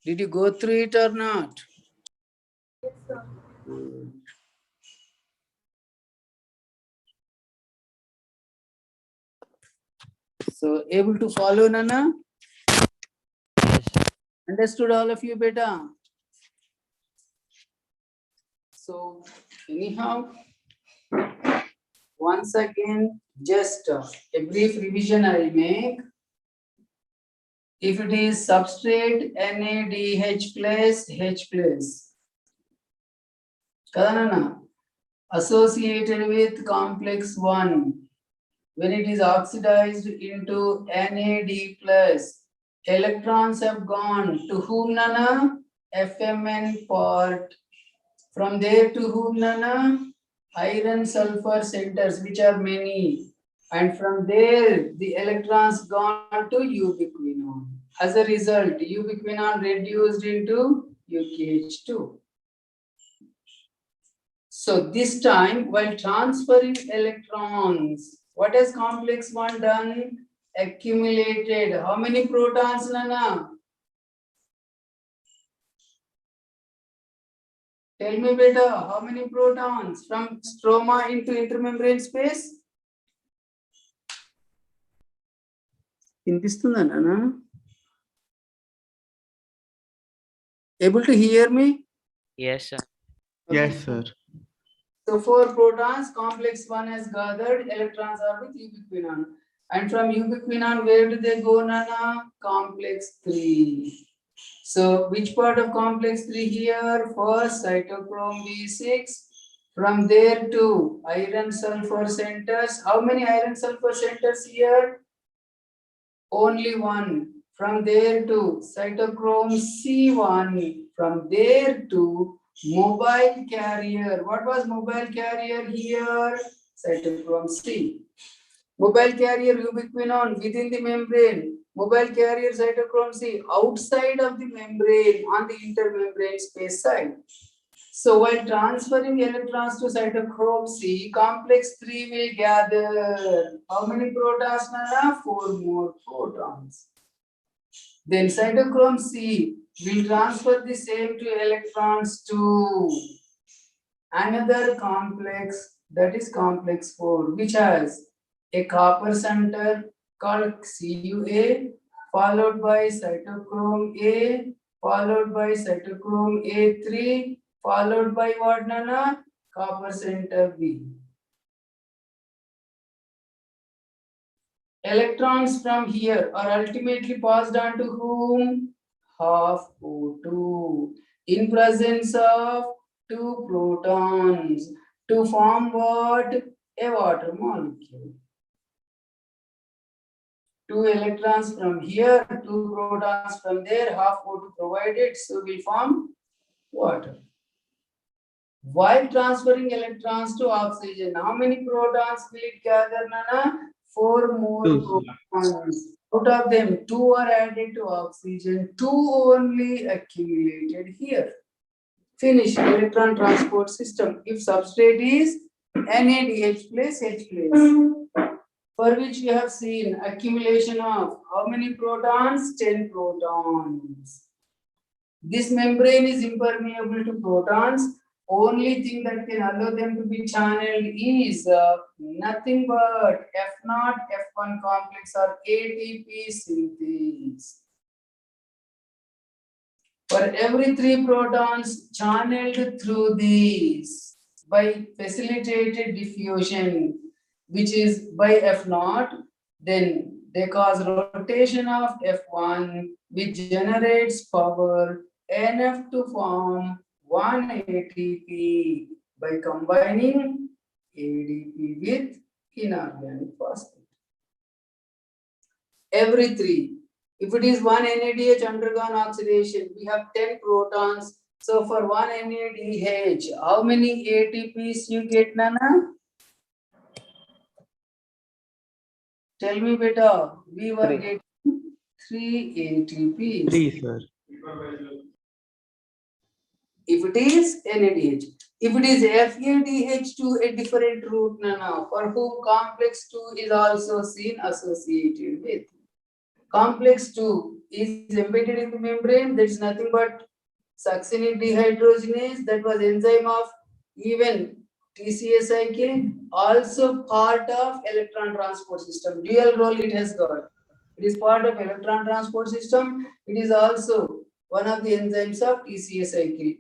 Did you go through it or not? Yes, sir. Good. So, able to follow, Nana? Understood all of you, beta? So, anyhow, once again, just a brief revision I will make. If it is substrate NADH plus H plus, Kadanana, associated with complex 1, when it is oxidized into NAD plus, electrons have gone to whom, Nana? FMN part. From there to whom, Nana? Iron sulfur centers, which are many. And from there, the electrons gone to ubiquinone. As a result, ubiquinone reduced into UKH2. So this time, while transferring electrons, what has complex 1 done? Accumulated. How many protons, Nana? Tell me better, how many protons from stroma into intermembrane space? Inpistunda, Nana? Able to hear me? Yes, sir. Okay. Yes, sir. So 4 protons, complex 1 has gathered, electrons are with ubiquinone. And from ubiquinone, where do they go, Nana? Complex 3. So which part of complex 3 here? First, cytochrome B6. From there to iron sulfur centers. How many iron sulfur centers here? Only 1. From there to cytochrome C1. From there to mobile carrier. What was mobile carrier here? Cytochrome C. Mobile carrier ubiquinone within the membrane. Mobile carrier cytochrome C outside of the membrane on the intermembrane space side. So while transferring electrons to cytochrome C, complex 3 will gather how many protons, Nana? 4 more protons. Then cytochrome C will transfer the same to electrons to another complex, that is complex 4, which has a copper center called CuA, followed by cytochrome A, followed by cytochrome A3, followed by what, Nana? Copper center B. Electrons from here are ultimately passed on to whom? Half O2 in presence of 2 protons to form what? A water molecule. 2 electrons from here, 2 protons from there, half O2 provided, so we form water. While transferring electrons to oxygen, how many protons will it gather, Nana? 4 more 2. protons. Out of them, 2 are added to oxygen, 2 only accumulated here. Finish electron transport system. If substrate is NADH plus H plus, for which we have seen accumulation of how many protons? 10 protons. This membrane is impermeable to protons. Only thing that can allow them to be channeled is nothing but F0, F1 complex or ATP synthase. For every 3 protons channeled through these by facilitated diffusion, which is by F0, then they cause rotation of F1, which generates power enough to form 1 ATP by combining ADP with inorganic phosphate. Every 3. If it is 1 NADH undergone oxidation, we have 10 protons. So for 1 NADH, how many ATPs you get, Nana? Tell me better. We were 3. getting 3 ATPs. 3, sir. If it is NADH. If it is FADH2, a different route, Nana, for whom complex 2 is also seen associated with. Complex 2 is embedded in the membrane. That is nothing but succinic dehydrogenase. That was enzyme of even TCA cycle, also part of electron transport system. Dual role it has got. It is part of electron transport system. It is also one of the enzymes of TCA cycle.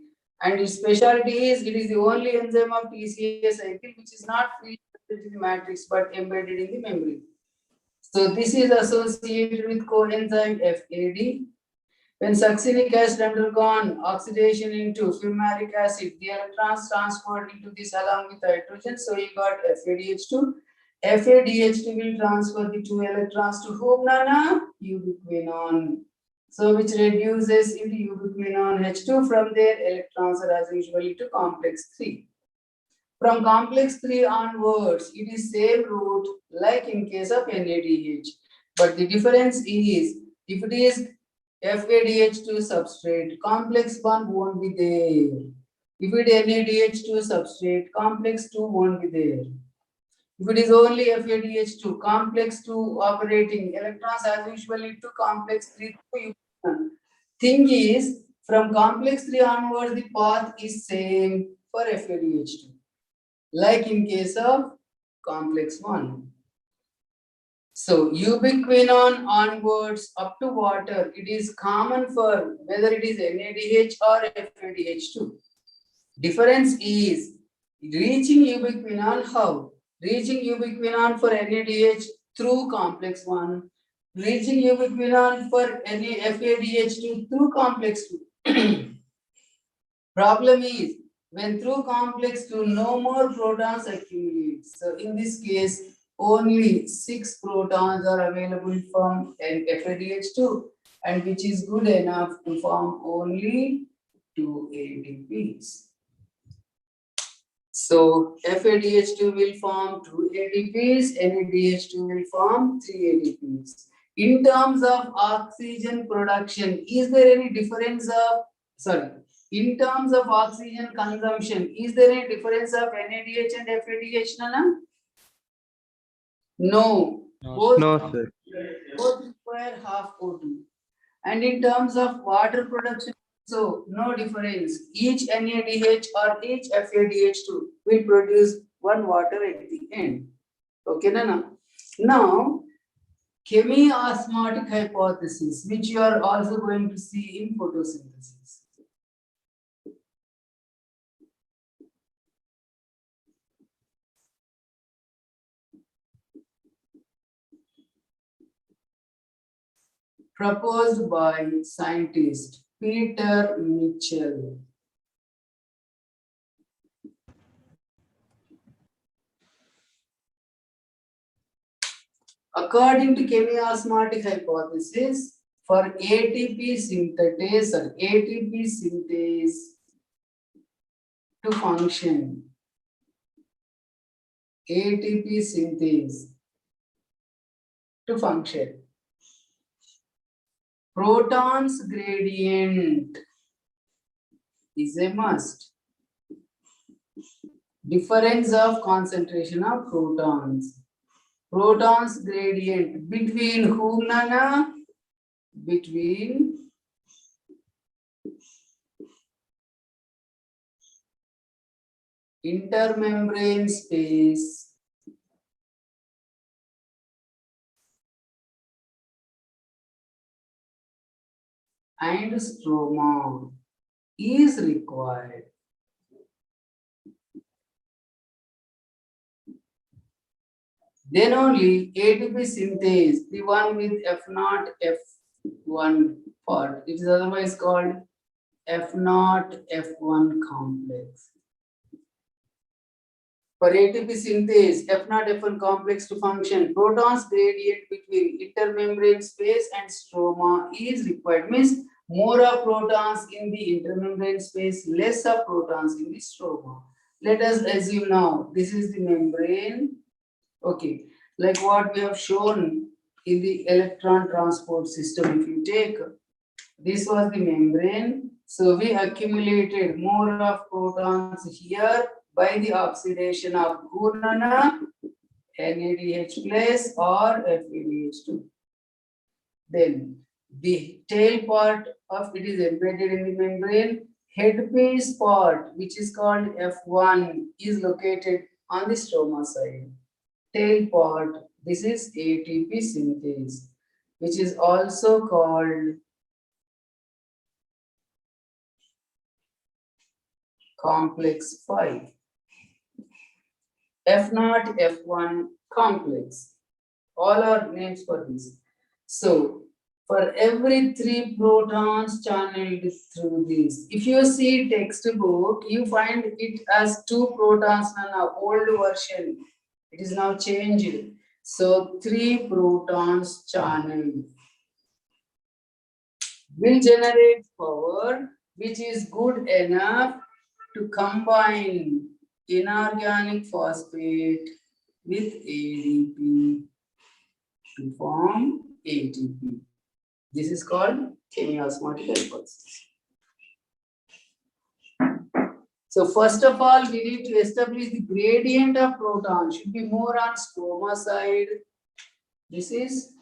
And its specialty is it is the only enzyme of TCA cycle which is not free in the matrix but embedded in the membrane. So this is associated with coenzyme FAD. When succinic acid undergone oxidation into fumaric acid, the electrons transferred into this along with hydrogen. So you got FADH2. FADH2 will transfer the 2 electrons to whom, Nana? Ubiquinone. So which reduces into ubiquinone H2. From there, electrons are as usually to complex 3. From complex 3 onwards, it is same route like in case of NADH. But the difference is, if it is FADH2 substrate, complex 1 won't be there. If it is NADH2 substrate, complex 2 won't be there. If it is only FADH2, complex 2 operating, electrons as usually to complex 3 to U. Thing is, from complex 3 onwards, the path is same for FADH2. Like in case of complex 1. So ubiquinone onwards up to water, it is common for whether it is NADH or FADH2. Difference is reaching ubiquinone how? Reaching ubiquinone for NADH through complex 1, reaching ubiquinone for FADH2 through complex 2. Problem is when through complex 2 no more protons accumulate. So in this case only 6 protons are available from FADH2 and which is good enough to form only 2 ATPs. So FADH2 will form 2 ATPs, NADH2 will form 3 ATPs. In terms of oxygen production, is there any difference of, in terms of oxygen consumption, is there any difference of NADH and FADH, Nana? No. Both, No, sir. both require half O2. And in terms of water production, so no difference. Each NADH or each FADH2 will produce one water at the end. Okay, Nana? Now, chemiosmotic hypothesis, which you are also going to see in photosynthesis. Proposed by scientist Peter Mitchell. According to chemiosmotic hypothesis, for ATP synthase or ATP synthase to function, ATP synthase to function, protons gradient is a must. Difference of concentration of protons. Protons gradient between whom, Nana? Between intermembrane space and stroma is required. Then only ATP synthase, the one with F0, F1 part, it is otherwise called F0, F1 complex. For ATP synthase, F0, F1 complex to function, protons gradient between intermembrane space and stroma is required. Means more of protons in the intermembrane space, less of protons in the stroma. Let us assume now, this is the membrane. Okay, like what we have shown in the electron transport system. If you take, this was the membrane. So we accumulated more of protons here by the oxidation of Nana, NADH plus or FADH2. Then The tail part of it is embedded in the membrane. Headpiece part, which is called F1, is located on the stroma side. Tail part, this is ATP synthase, which is also called complex 5. F0, F1 complex. All are names for this. So, for every 3 protons channeled through this, if you see textbook, you find it as 2 protons in an old version. It is now changed. So, 3 protons channeled will generate power which is good enough to combine inorganic phosphate with ADP to form ATP. This is called chemiosmotic hypothesis. So first of all, we need to establish the gradient of proton should be more on stroma side. This is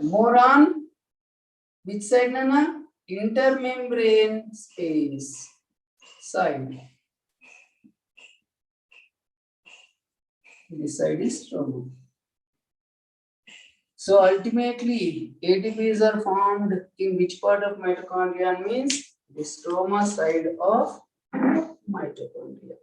more on which side, Nana? Intermembrane space side. This side is stroma. So ultimately, ATPs are formed in which part of mitochondria means the stroma side of mitochondria.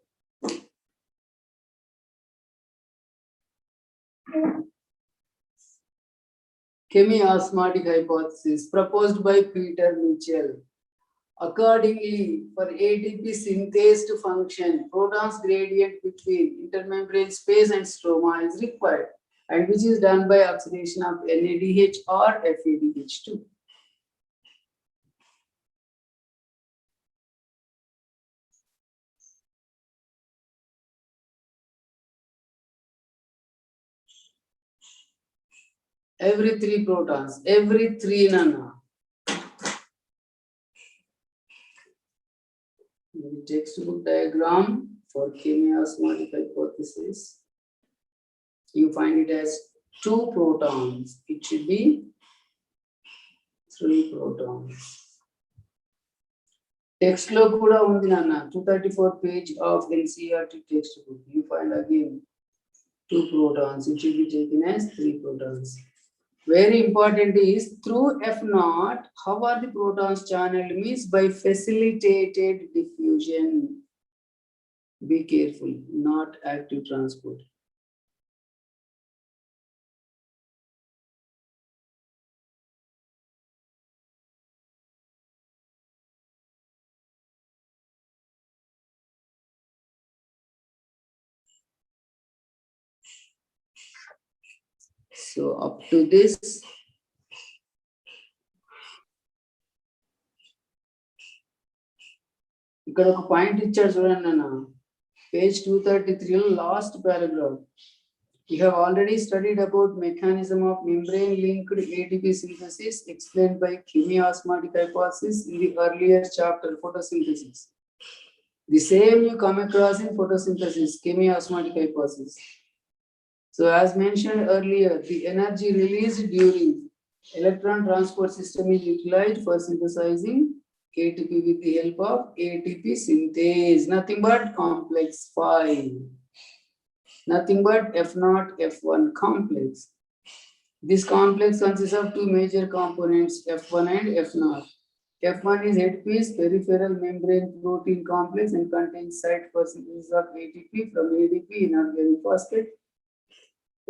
Chemiosmotic hypothesis proposed by Peter Mitchell. Accordingly, for ATP synthase to function, protons gradient between intermembrane space and stroma is required, and which is done by oxidation of NADH or FADH2. Every 3 protons, every 3 nana. The textbook diagram for chemiosmotic hypothesis, you find it as 2 protons. It should be 3 protons. Text lo kuda undi nana 234 page of NCERT textbook. You find again 2 protons. It should be taken as 3 protons. Very important is through F0, how are the protons channeled means by facilitated diffusion. Be careful, not active transport. So up to this, ఇక్కడ ఒక point ఇచ్చాడు చూడండి అన్న page 233 last paragraph. You have already studied about mechanism of membrane linked ATP synthesis explained by chemiosmotic hypothesis in the earlier chapter photosynthesis. The same you come across in photosynthesis, chemiosmotic hypothesis. So as mentioned earlier, the energy released during electron transport system is utilized for synthesizing ATP with the help of ATP synthase, nothing but complex 5, nothing but F0, F1 complex. This complex consists of 2 major components, F1 and F0. F1 is headpiece peripheral membrane protein complex and contains site for synthesis of ATP from ADP inorganic phosphate.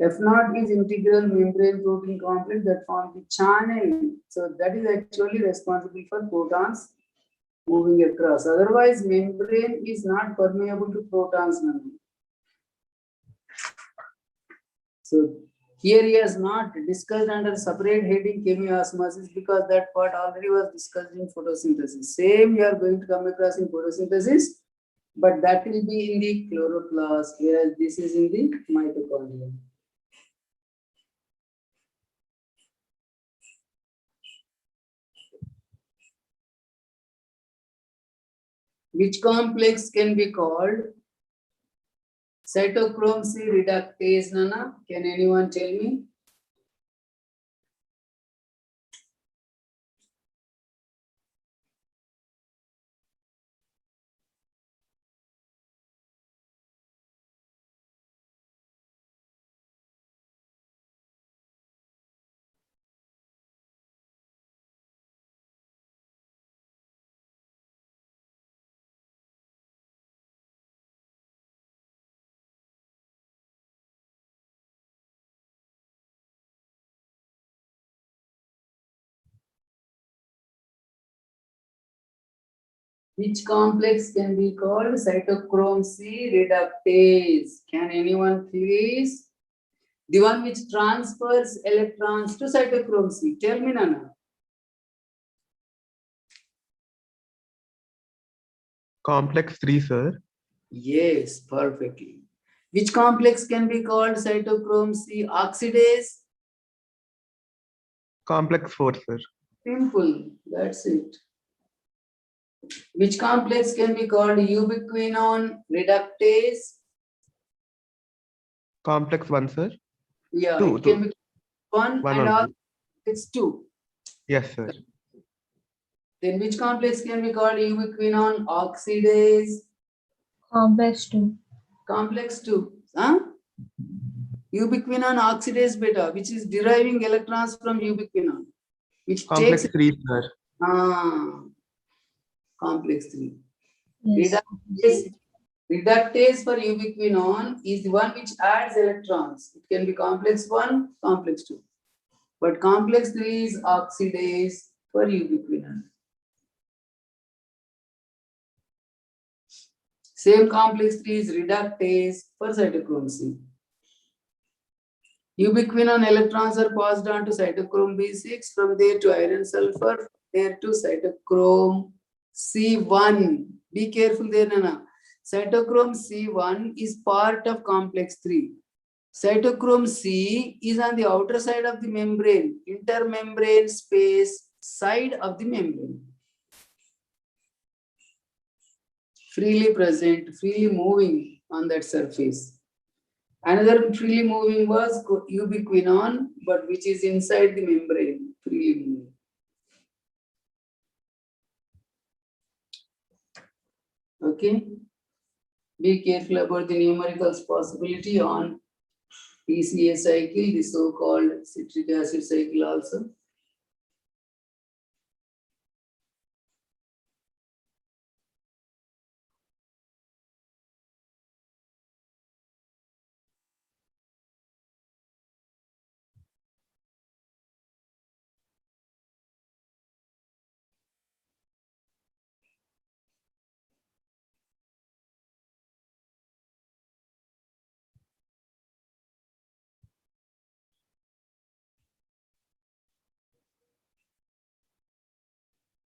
F0 is integral membrane protein complex that forms the channel. So that is actually responsible for protons moving across. Otherwise, membrane is not permeable to protons. So here he has not discussed under separate heading chemiosmosis because that part already was discussed in photosynthesis. Same you are going to come across in photosynthesis, but that will be in the chloroplast, whereas this is in the mitochondria. Which complex can be called cytochrome C reductase, Nana? Can anyone tell me? Which complex can be called cytochrome C reductase? Can anyone please? The one which transfers electrons to cytochrome C. Tell me, Nana. Complex 3, sir. Yes, perfectly. Which complex can be called cytochrome C oxidase? Complex 4, sir. Simple, that's it. Which complex can be called ubiquinone reductase? Complex 1, sir. Yeah, Two, it can two. be one One and or all two. it's two. Yes, sir. Then which complex can be called ubiquinone oxidase? Complex 2. Complex 2. Huh? Ubiquinone oxidase beta, which is deriving electrons from ubiquinone, which Complex takes 3, sir. complex 3. Yes. Reductase for ubiquinone is the one which adds electrons. It can be complex 1, complex 2. But complex 3 is oxidase for ubiquinone. Same complex 3 is reductase for cytochrome C. Ubiquinone electrons are passed on to cytochrome B6, from there to iron sulfur, from there to cytochrome C1. Be careful there, Nana. Cytochrome C1 is part of complex 3. Cytochrome C is on the outer side of the membrane, intermembrane space side of the membrane. Freely present, freely moving on that surface. Another freely moving was ubiquinone, but which is inside the membrane, freely moving. Okay. Be careful about the numericals possibility on PCA cycle, the so-called citric acid cycle also.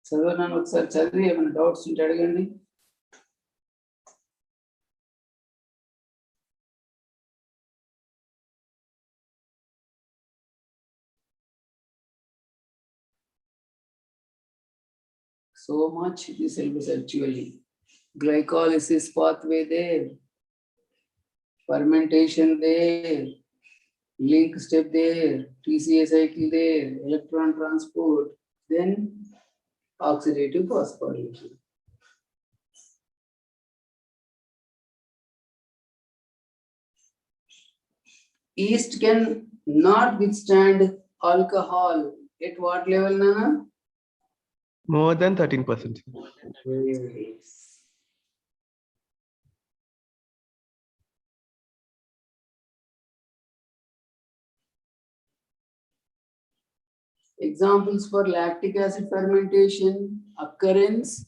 చదవనాను ఒకసారి చదివి ఏమైనా doubts ఉంటే అడగండి. So much the syllabus actually. Glycolysis pathway there, fermentation there, link step there, TCA cycle there, electron transport, then oxidative phosphorylation. Yeast can not withstand alcohol at what level, Nana? More than 13%. Yes. Examples for lactic acid fermentation occurrence.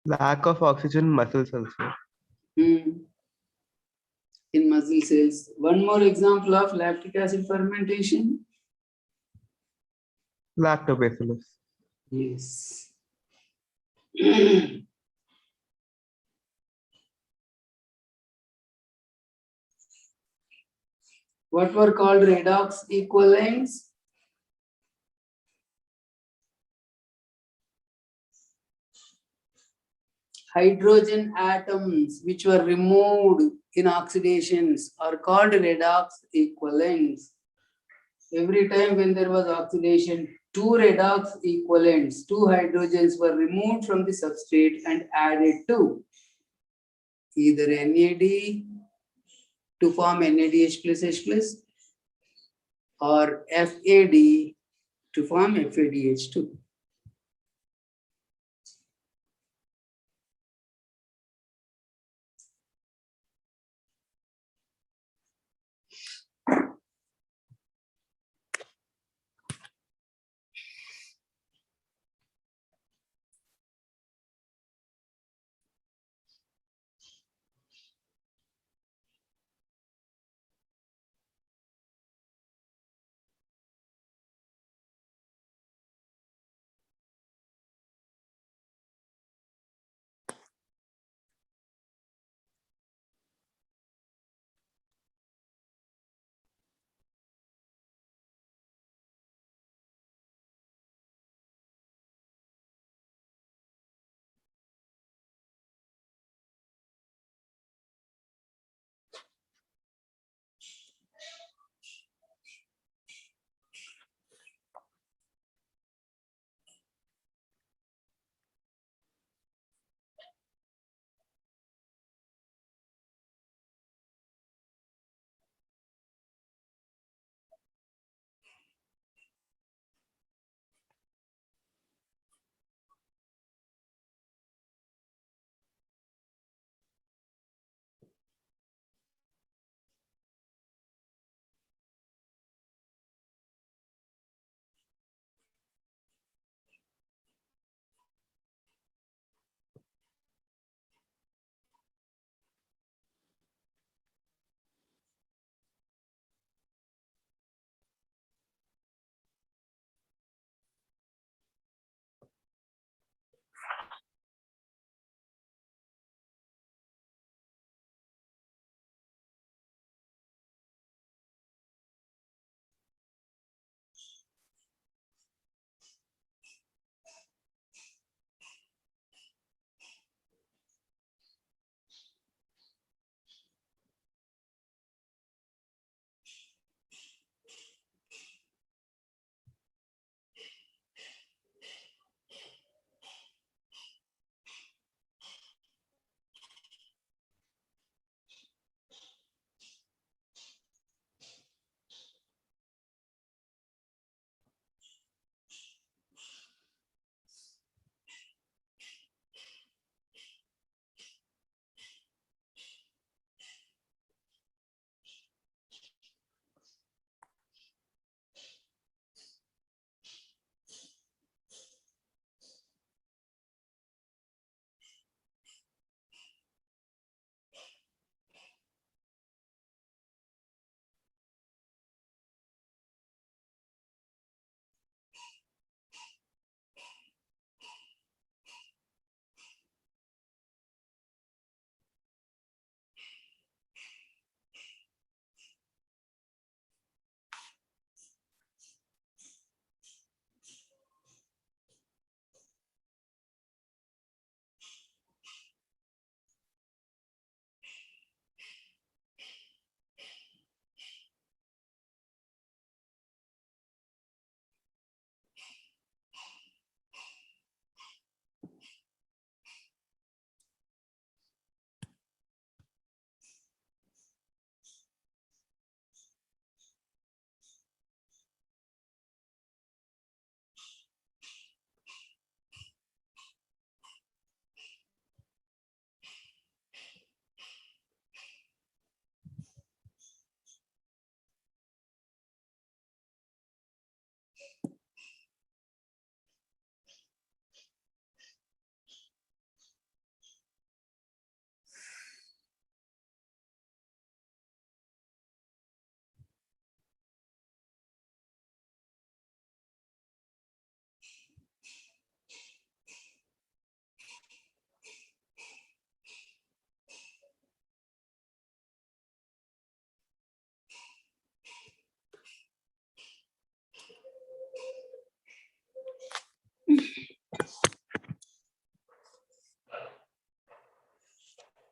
Lack of oxygen in muscle cells, sir. In muscle cells. One more example of lactic acid fermentation. Lactobacillus. Yes. What were called redox equivalents? Hydrogen atoms which were removed in oxidations are called redox equivalents. Every time when there was oxidation, two redox equivalents, two hydrogens were removed from the substrate and added to either NAD to form NADH plus H plus or FAD to form FADH2.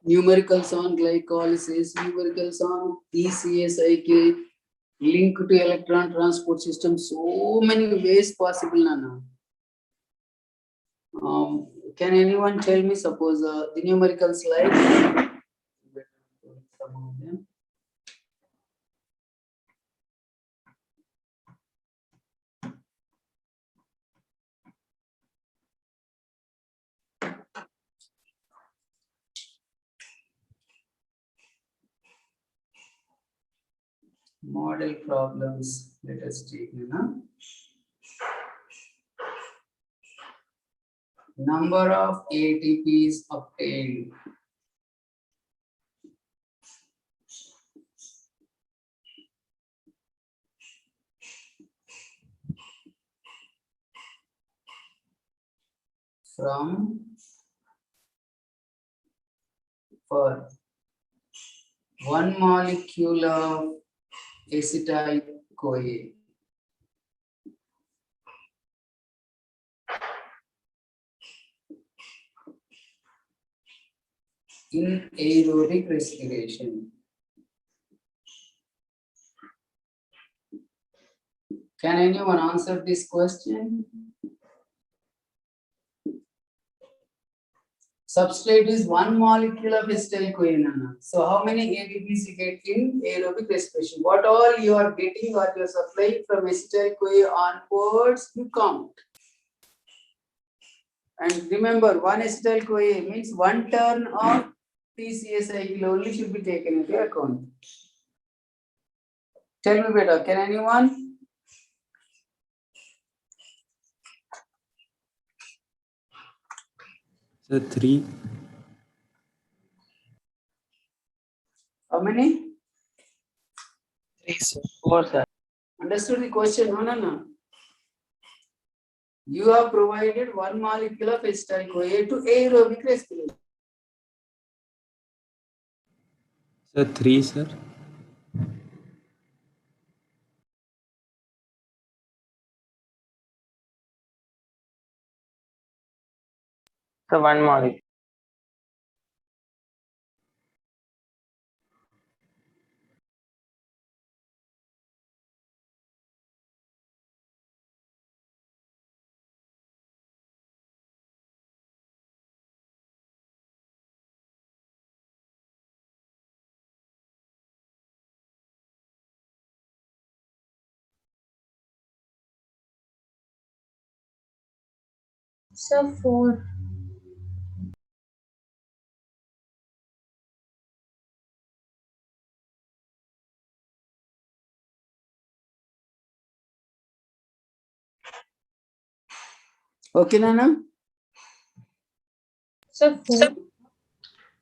numericals on glycolysis, numericals on ECA cycle, link to electron transport system, so many ways possible, Nana. Can anyone tell me, suppose the numericals like some of them? Model problems, let us take, Nana. Number of ATPs obtained. From for 1 molecule of acetyl-CoA. In aerobic respiration. Can anyone answer this question? Substrate is 1 molecule of acetyl-CoA. So how many ATPs you get in aerobic respiration? What all you are getting or you are supplying from acetyl-CoA onwards, you count. And remember, 1 acetyl-CoA means 1 turn of TCA cycle only should be taken into account. Tell me better, can anyone? So 3. How many? 3, sir. 4, sir. Understood the question? No. You have provided 1 molecule of acetyl-CoA to aerobic respiration. So 3, sir. So 1 molecule. So 4. Okay, Nana? So 4.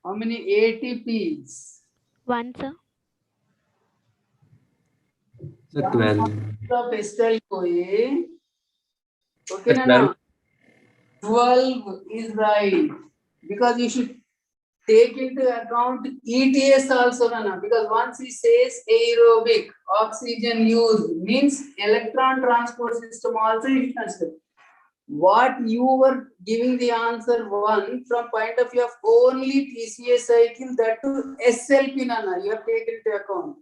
How many ATPs? 1, sir. So 1 12. molecule of acetyl-CoA. Okay, So Nana? 12. 12 is right. Because you should take into account ETS also, Nana. Because once he says aerobic, oxygen use means electron transport system also you should consider. What you were giving the answer one from point of view of only TCA cycle, that to SLP, Nana, you have taken into account.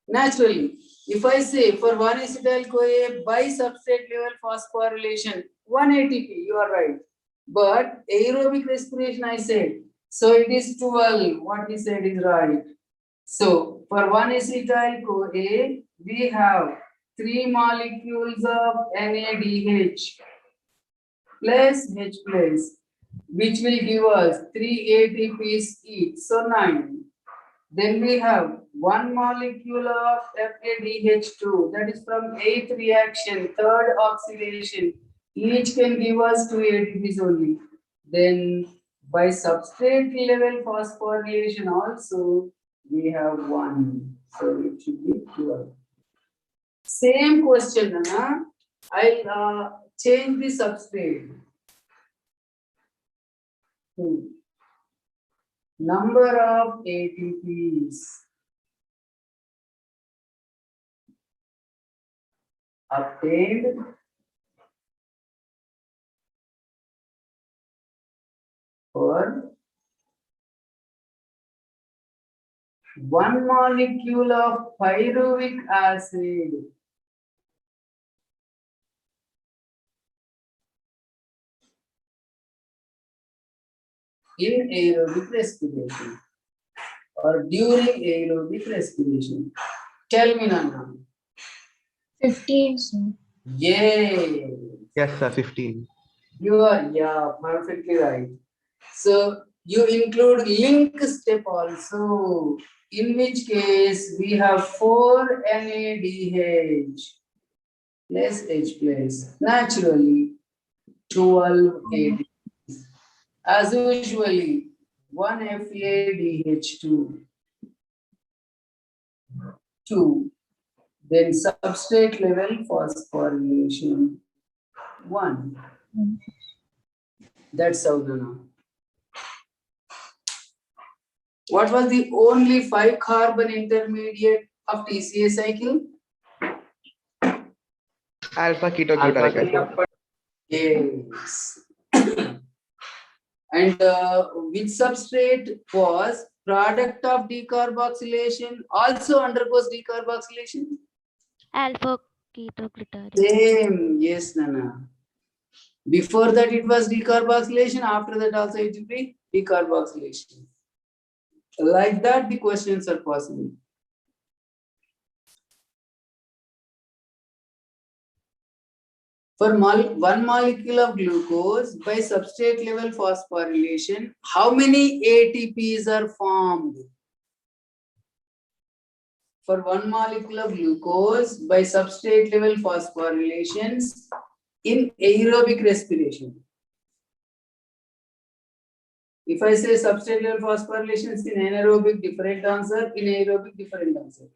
Naturally, if I say for 1 acetyl-CoA by substrate level phosphorylation, 1 ATP, you are right. But aerobic respiration, I said, so it is 12. What he said is right. So for 1 acetyl-CoA, we have 3 molecules of NADH plus H plus, which will give us 3 ATPs each, so 9. Then we have 1 molecule of FADH2, that is from 8th reaction, 3rd oxidation. Each can give us 2 ATPs only. Then by substrate level phosphorylation also, we have 1. So it should be 12. Same question, Nana. I'll change the substrate. Number of ATPs obtained for 1 molecule of pyruvic acid in aerobic respiration or during aerobic respiration. Tell me, Nana. 15, sir. Yay! Yes, sir. 15. You are, yeah, perfectly right. So you include link step also, in which case we have 4 NADH plus H plus, naturally 12 AD. As usually, 1 FADH2, 2. Then substrate level phosphorylation, 1. That's how the now. What was the only 5 carbon intermediate of TCA cycle? Alpha ketoglutarate acid. Yes. And which substrate was product of decarboxylation, also undergoes decarboxylation? Alpha ketoglutarate. Same, yes, Nana. Before that it was decarboxylation, after that also it will be decarboxylation. Like that the questions are possible. For 1 molecule of glucose by substrate level phosphorylation, how many ATPs are formed? For 1 molecule of glucose by substrate level phosphorylations in aerobic respiration. If I say substrate level phosphorylations in anaerobic, different answer, in aerobic, different answer.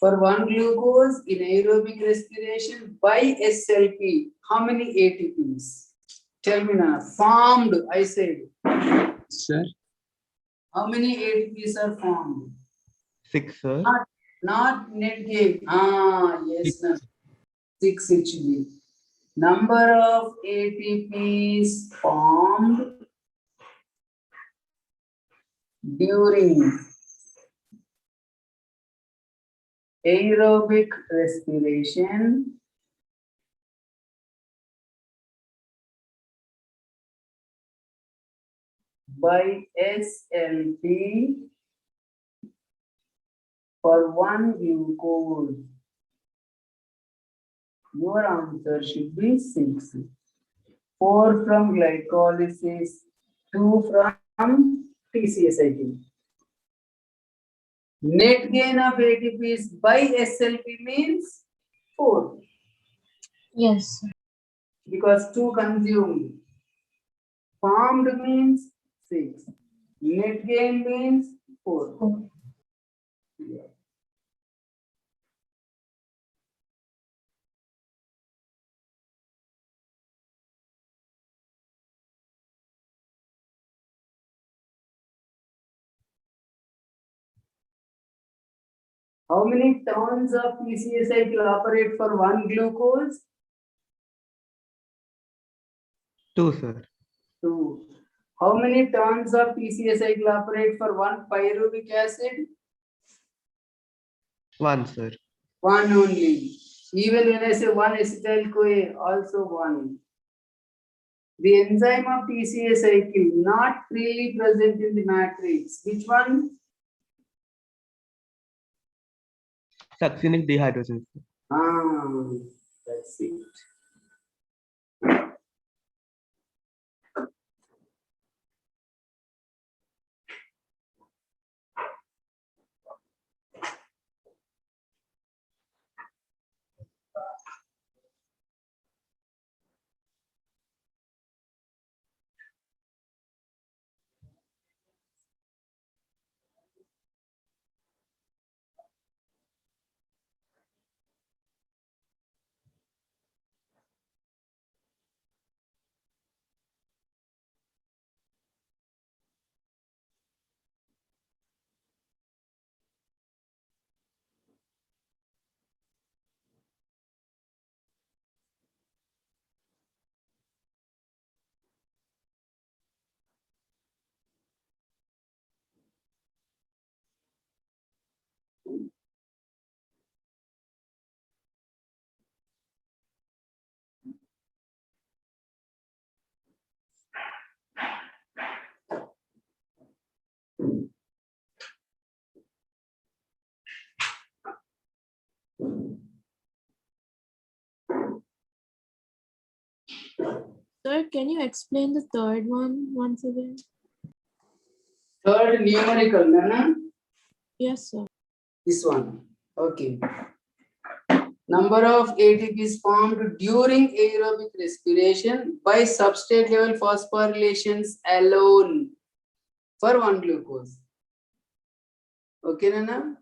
For 1 glucose in aerobic respiration by SLP, how many ATPs? Tell me now. Formed, I said. Sir, How many ATPs are formed? 6, sir. Not net gain. Ah, yes, no. 6 HB. Number of ATPs formed during aerobic respiration by SLP for 1 glucose. Your answer should be 6. 4 from glycolysis, 2 from TCA cycle. Net gain of ATPs by SLP means 4 Yes, sir. because 2 consumed. Formed means 6. Net gain means 4. 4. Yeah. How many turns of TCA cycle operate for 1 glucose? 2, sir. 2. How many turns of TCA cycle operate for 1 pyruvic acid? 1, sir. 1 only. Even when I say 1 acetyl-CoA, also 1. The enzyme of TCA cycle not freely present in the matrix. Which one? Succinic dehydrogenase. Ah, that's it. Sir, can you explain the third one once again? Third numerical, Nana. Yes, sir. This one. Okay. Number of ATPs formed during aerobic respiration by substrate level phosphorylations alone for one glucose. Okay, Nana?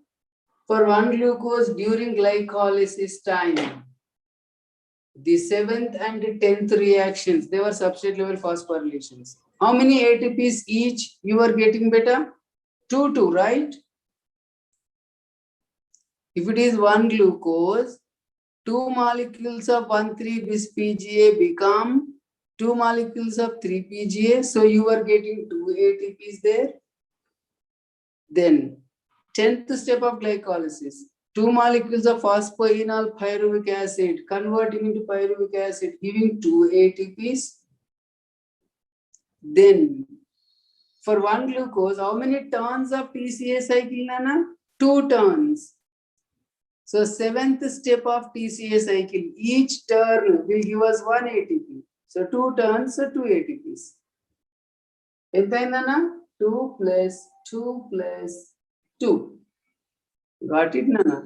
For one glucose during glycolysis time, the 7th and 10th reactions, they were substrate level phosphorylations. How many ATPs each you are getting, beta? 2, right? If it is one glucose, 2 molecules of 1,3-bis PGA become 2 molecules of 3-PGA. So you are getting 2 ATPs there. Then 10th step of glycolysis. 2 molecules of phosphoenol pyruvic acid converting into pyruvic acid, giving 2 ATPs. Then for one glucose, how many turns of TCA cycle, Nana? 2 turns. So 7th step of TCA cycle, each turn will give us 1 ATP. So 2 turns, so 2 ATPs. Nana? 2 plus 2 plus 2. Got it, Nana?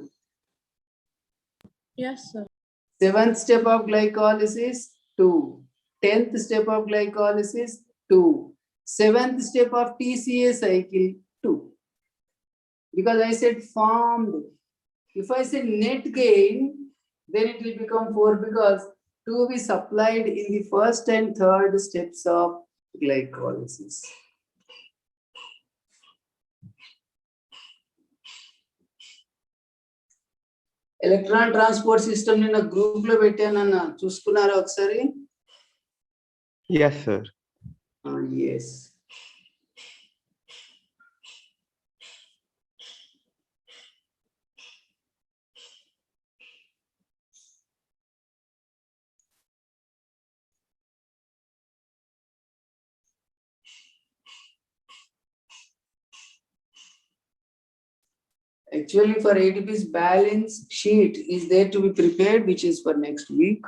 Yes, sir. 7th step of glycolysis, 2. 10th step of glycolysis, 2. 7th step of TCA cycle, 2. Because I said formed. If I say net gain, then it will become 4 because 2 will be supplied in the first and third steps of glycolysis. Electron transport system నిన్న group లో పెట్టానన్న చూసుకున్నారా ఒకసారి? Yes, sir. Yes. Actually, for ATP's balance sheet is there to be prepared, which is for next week.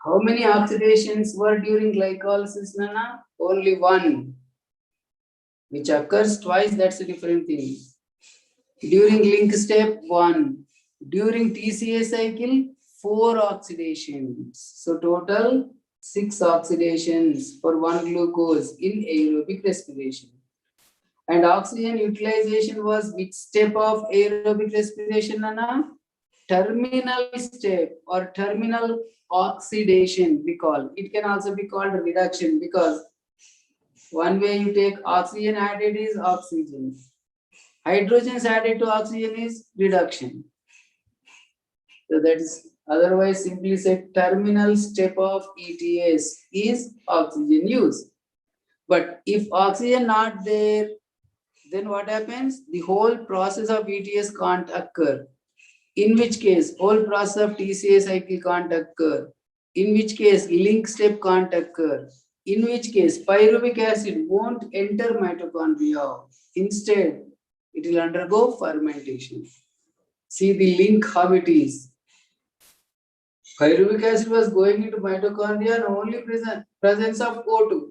How many oxidations were during glycolysis, Nana? Only one, which occurs twice, that's a different thing. During link step, 1. During TCA cycle, 4 oxidations. So total 6 oxidations for one glucose in aerobic respiration. And oxygen utilization was which step of aerobic respiration, Nana? Terminal step or terminal oxidation we call. It can also be called reduction because one way you take oxygen added is oxygen. Hydrogens added to oxygen is reduction. So that is otherwise simply said terminal step of ETS is oxygen use. But if oxygen not there, then what happens? The whole process of ETS can't occur. In which case, whole process of TCA cycle can't occur. In which case, link step can't occur. In which case, pyruvic acid won't enter mitochondria. Instead, it will undergo fermentation. See the link how it is. Pyruvic acid was going into mitochondria and only presence of O2.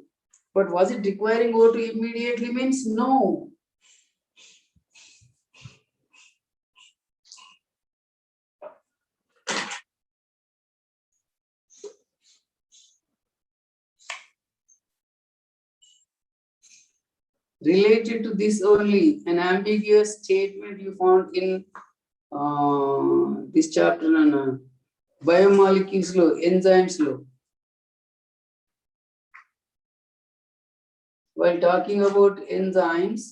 But was it requiring O2 immediately? Means no. Related to this only, an ambiguous statement you found in this chapter on biomolecules law, enzymes law. While talking about enzymes,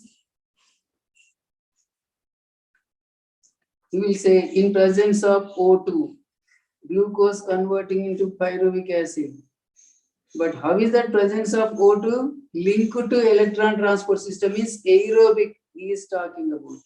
you will say in presence of O2, glucose converting into pyruvic acid. But how is that presence of O2 linked to electron transport system is aerobic he is talking about.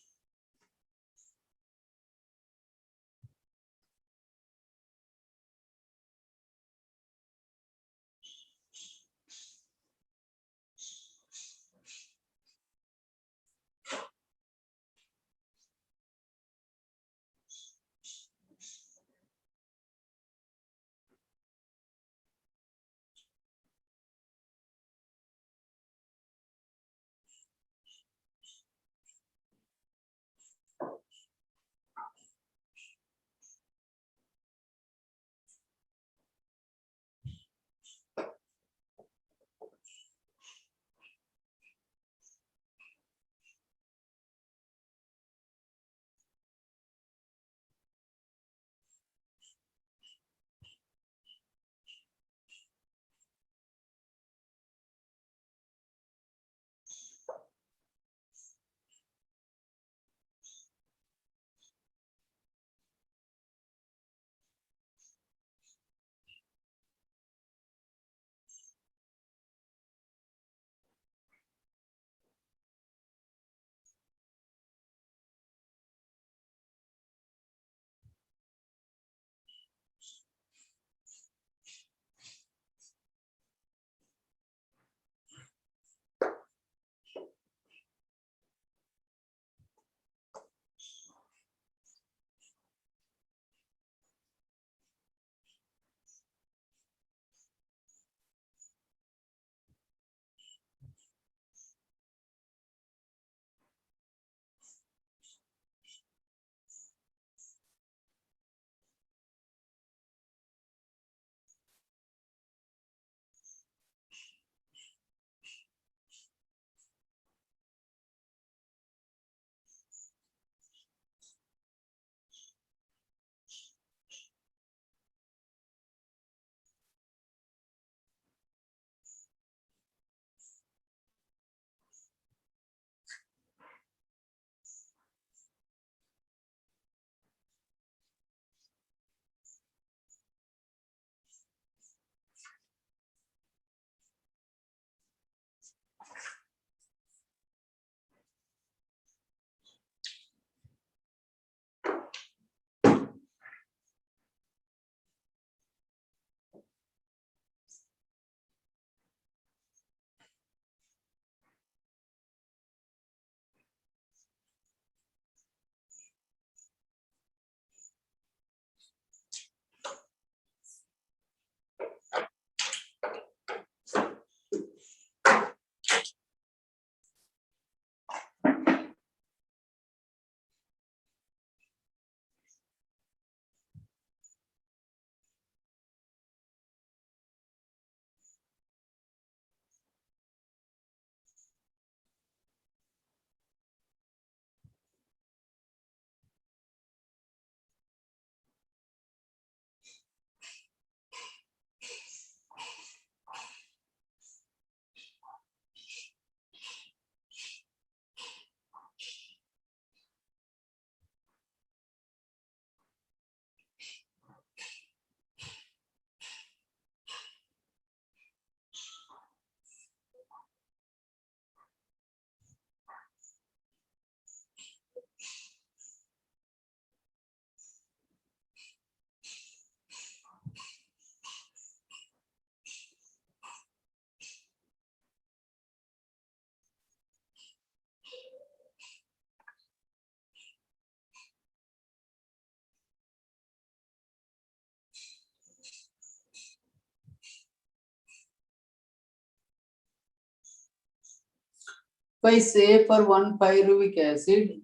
If I say for 1 pyruvic acid,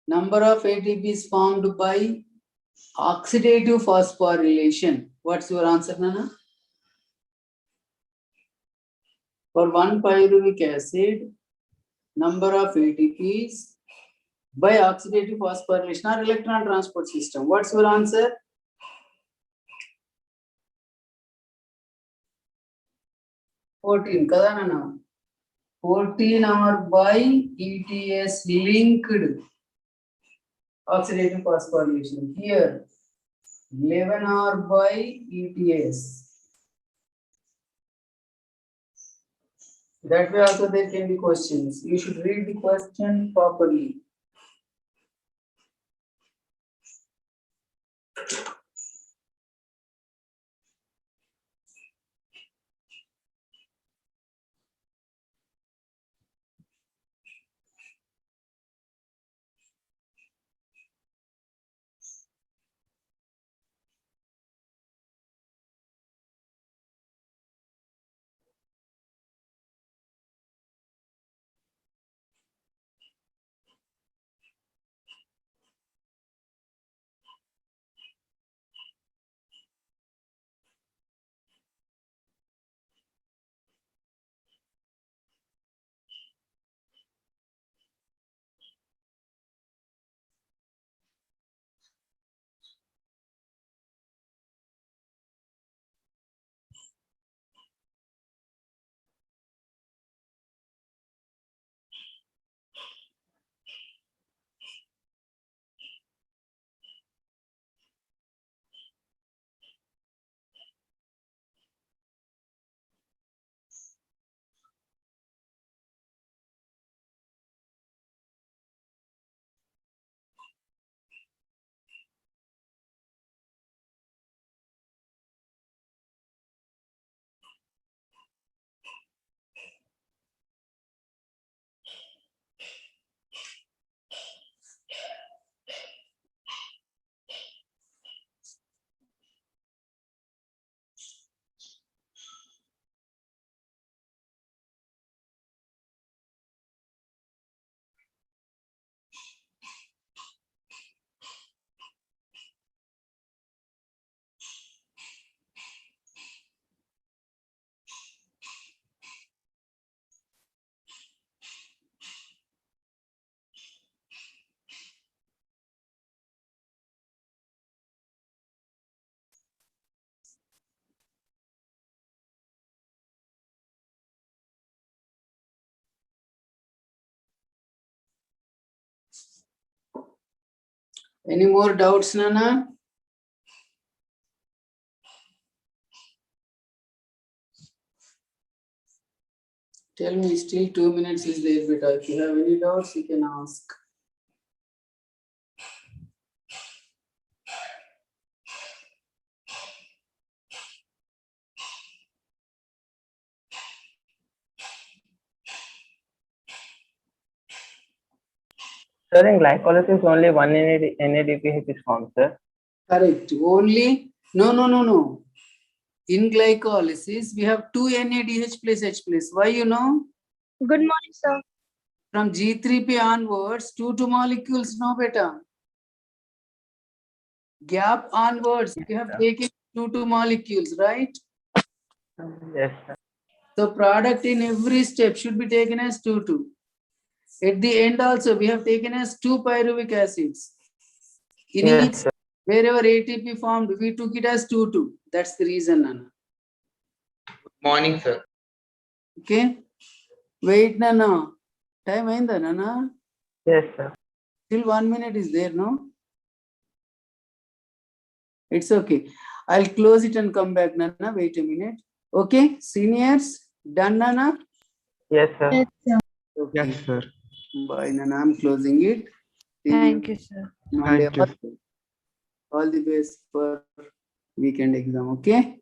number of ATPs formed by oxidative phosphorylation. What's your answer, Nana? For 1 pyruvic acid, number of ATPs by oxidative phosphorylation or electron transport system. What's your answer? Kada Nana? 14 are by ETS linked oxidative phosphorylation. Here, 11 are by ETS. That way also there can be questions. You should read the question properly. Any more doubts, Nana? Tell me, still 2 minutes is there, beta. If you have any doubts, you can ask. Sir, in glycolysis, only one NADPH is formed, sir. Correct. Only, no. In glycolysis, we have 2 NADH plus H plus. Why you know? Good morning, sir. From G3P onwards, 2 molecules, no beta. Gap onwards, you have taken 2 molecules, right? Yes, sir. So product in every step should be taken as 2. At the end also, we have taken as 2 pyruvic acids. In Yes, each, sir. wherever ATP formed, we took it as 2. That's the reason, Nana. Morning, sir. Okay? Wait, Nana. Time ainda, Nana? Yes, sir. Still 1 minute is there, no? It's okay. I'll close it and come back, Nana. Wait a minute. Okay, seniors, done, Nana? Yes, sir. Yes, sir. Okay. Yes, sir. Bye, Nana. I'm closing it. See Thank you, sir. Monday. Thank you. All the best for weekend exam, okay?